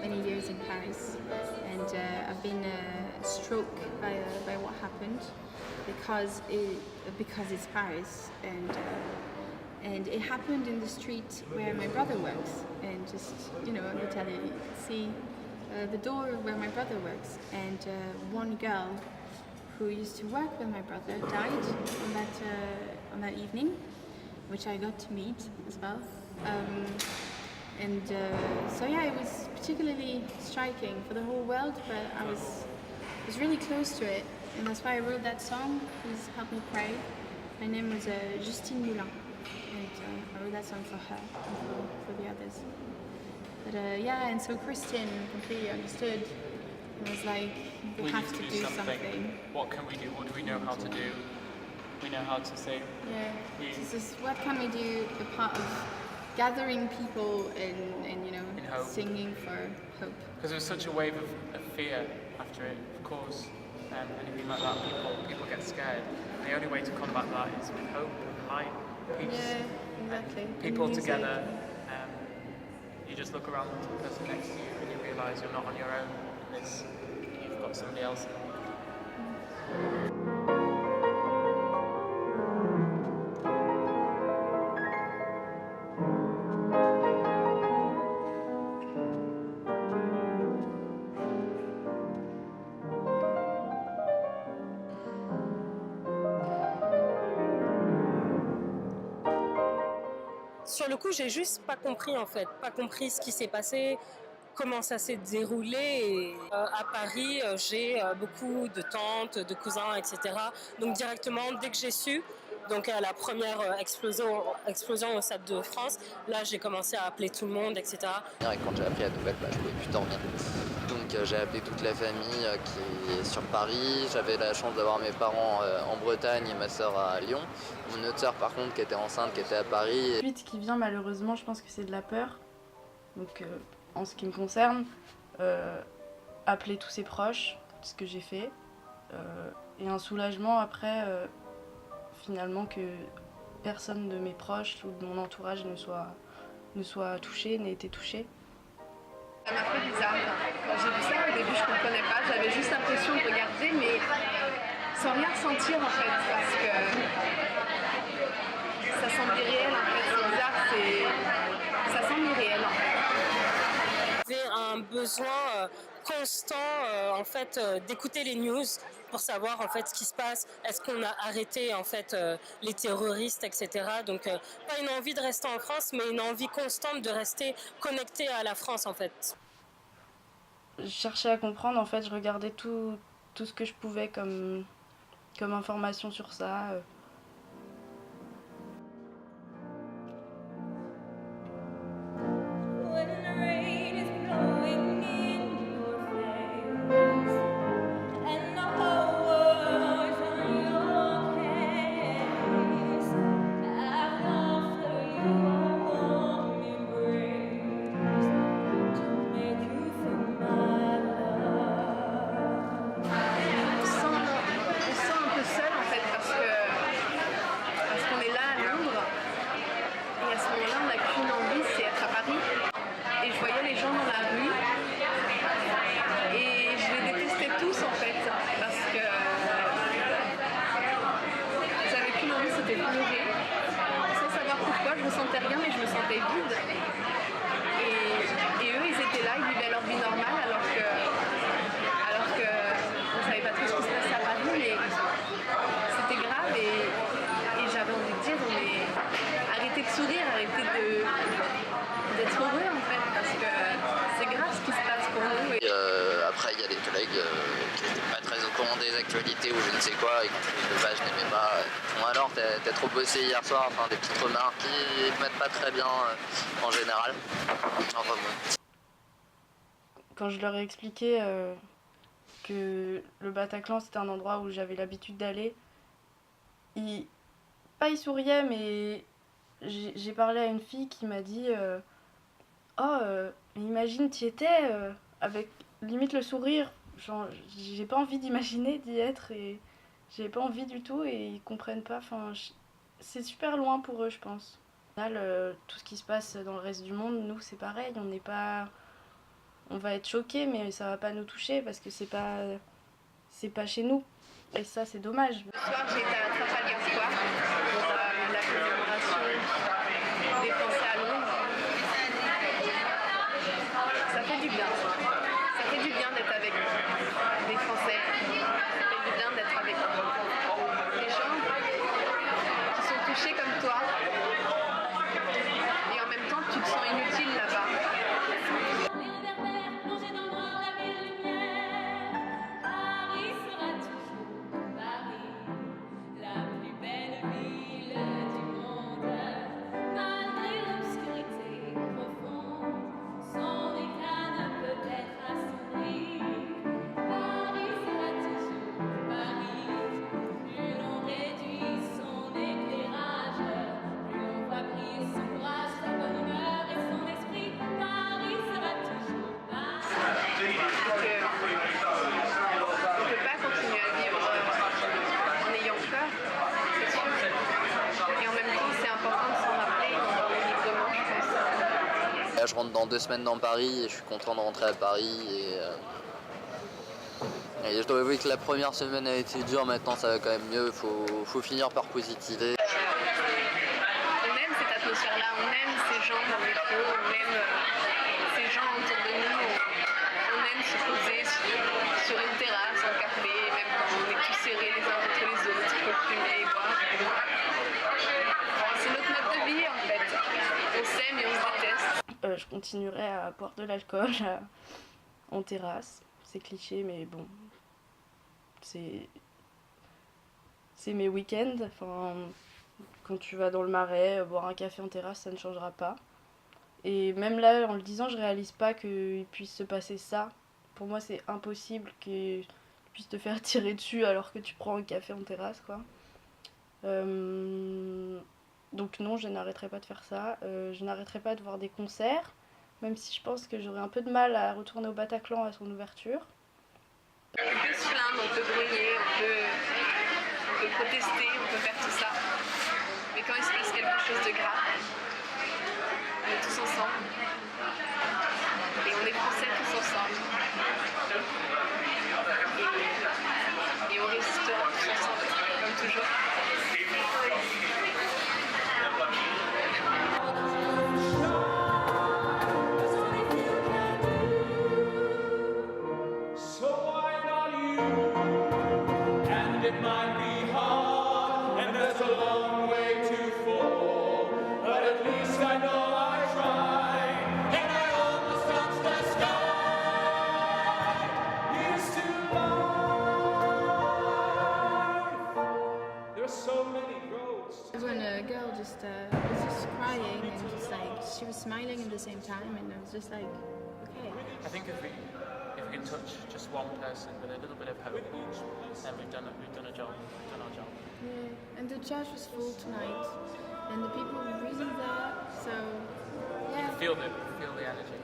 many years in Paris, and I've been struck by what happened because it's Paris, and it happened in the street where my brother works, and just in Italy, you can see the door where my brother works, and one girl who used to work with my brother died on that evening, which I got to meet as well. So yeah, it was particularly striking for the whole world, but I was really close to it, and that's why I wrote that song, Please Help Me Pray. My name was Justine Moulin, and I wrote that song for her and for the others. But yeah, and so Christian completely understood. It was like, we have to do something. What can we do? What do we know how to do? We know how to say. Yeah, this is what can we do, the part of gathering people and singing for hope. Because there was such a wave of fear after it, of course. Anything like that, people get scared. And the only way to combat that is with hope, light, peace. Yeah, exactly. People together. You just look around the person next to you and you realise you're not on your own. You've got somebody else. Sur le coup, j'ai juste pas compris en fait, pas compris ce qui s'est passé, comment ça s'est déroulé. Et, à Paris, j'ai beaucoup de tantes, de cousins, etc. Donc directement, dès que j'ai su, donc à la première explosion au Stade de France, là j'ai commencé à appeler tout le monde, etc. Et quand j'ai appris la nouvelle, je pouvais plus dormir. Donc j'ai appelé toute la famille qui est sur Paris. J'avais la chance d'avoir mes parents en Bretagne et ma soeur à Lyon. Mon autre soeur par contre qui était enceinte, qui était à Paris. Ensuite, qui vient malheureusement, je pense que c'est de la peur. Donc en ce qui me concerne, appeler tous ses proches, ce que j'ai fait. Et un soulagement après, finalement, que personne de mes proches ou de mon entourage ne soit touché, n'ait été touché. Ça m'a fait bizarre. Quand j'ai vu ça, au début, je ne comprenais pas. J'avais juste l'impression de regarder, mais sans rien ressentir en fait, parce que ça semblait réel en fait. C'est bizarre, ça semble réel en fait. J'avais un besoin constant en fait d'écouter les news pour savoir en fait ce qui se passe. Est-ce qu'on a arrêté en fait les terroristes, etc. Donc pas une envie de rester en France, mais une envie constante de rester connecté à la France en fait. Je cherchais à comprendre, en fait, je regardais tout ce que je pouvais comme information sur ça. Après, il y a des collègues qui n'étaient pas très au courant des actualités ou je ne sais quoi, et quand je dis de base, je n'aimais pas. Bon alors, t'as trop bossé hier soir, enfin des petites remarques qui ne te mettent pas très bien en général. Enfin bon. Quand je leur ai expliqué que le Bataclan c'était un endroit où j'avais l'habitude d'aller, ils souriaient, mais j'ai parlé à une fille qui m'a dit imagine t'y étais avec limite le sourire, genre j'ai pas envie d'imaginer d'y être et j'ai pas envie du tout et ils comprennent pas, enfin c'est super loin pour eux je pense. Au final, tout ce qui se passe dans le reste du monde, nous c'est pareil, on on va être choqués, mais ça va pas nous toucher parce que c'est pas chez nous. Et ça, c'est dommage. Ce soir, j'étais à Trafalgar Square pour la commémoration des Français à Londres. Ça fait du bien. Ça fait du bien d'être avec des Français. Ça fait du bien d'être avec des gens qui sont touchés comme toi. Et en même temps, tu te sens inutile là-bas. Léo Werner, plongé dans le noir, la ville lumière. Paris sera toujours Paris, la plus belle ville du monde. Malgré l'obscurité profonde, son éclat ne peut être assombri. Paris sera toujours Paris. Plus l'on réduit son éclairage, plus l'on voit briller son courage, sa bonne humeur et son esprit. Paris sera toujours Paris. On ne peut pas continuer à vivre en ayant peur, c'est sûr. Et en même temps, c'est important de s'en rappeler librement, je pense. Là, je rentre dans 2 semaines dans Paris et je suis content de rentrer à Paris. Et je dois avouer que la première semaine a été dure, maintenant ça va quand même mieux, faut finir par positiver. On aime cette atmosphère-là, on aime ces gens dans le métro, on aime ces gens autour de nous, on aime se poser sur une terrasse, un café, même quand on est tous serrés les uns contre les autres, pour fumer et boire. C'est notre mode de vie en fait. On s'aime et on se déteste. Je continuerai à boire de l'alcool en terrasse. C'est cliché, mais bon, c'est mes week-ends. Enfin, quand tu vas dans le Marais, boire un café en terrasse, ça ne changera pas. Et même là, en le disant, je réalise pas qu'il puisse se passer ça. Pour moi, c'est impossible qu'il puisse te faire tirer dessus alors que tu prends un café en terrasse, quoi. Donc non, je n'arrêterai pas de faire ça. Je n'arrêterai pas de voir des concerts, même si je pense que j'aurai un peu de mal à retourner au Bataclan à son ouverture. On peut se plaindre, on peut brûler, on peut protester, on peut faire tout ça. Mais quand il se passe quelque chose de grave, on est tous ensemble. Et on est Français tous ensemble. Et on résistera tous ensemble, comme toujours. So why not you? And it might be hard, and there's a long way to fall, but at least I know I tried, and I almost touched the sky. Here's to life. There's so many roads. When a girl just was just crying and just like she was smiling at the same time, and I was just like, okay. I think if we can touch just one person with a little bit of hope, then we've done a job. We've done our job. Yeah, and the church was full tonight, and the people were really there. So, yeah. Feel the energy.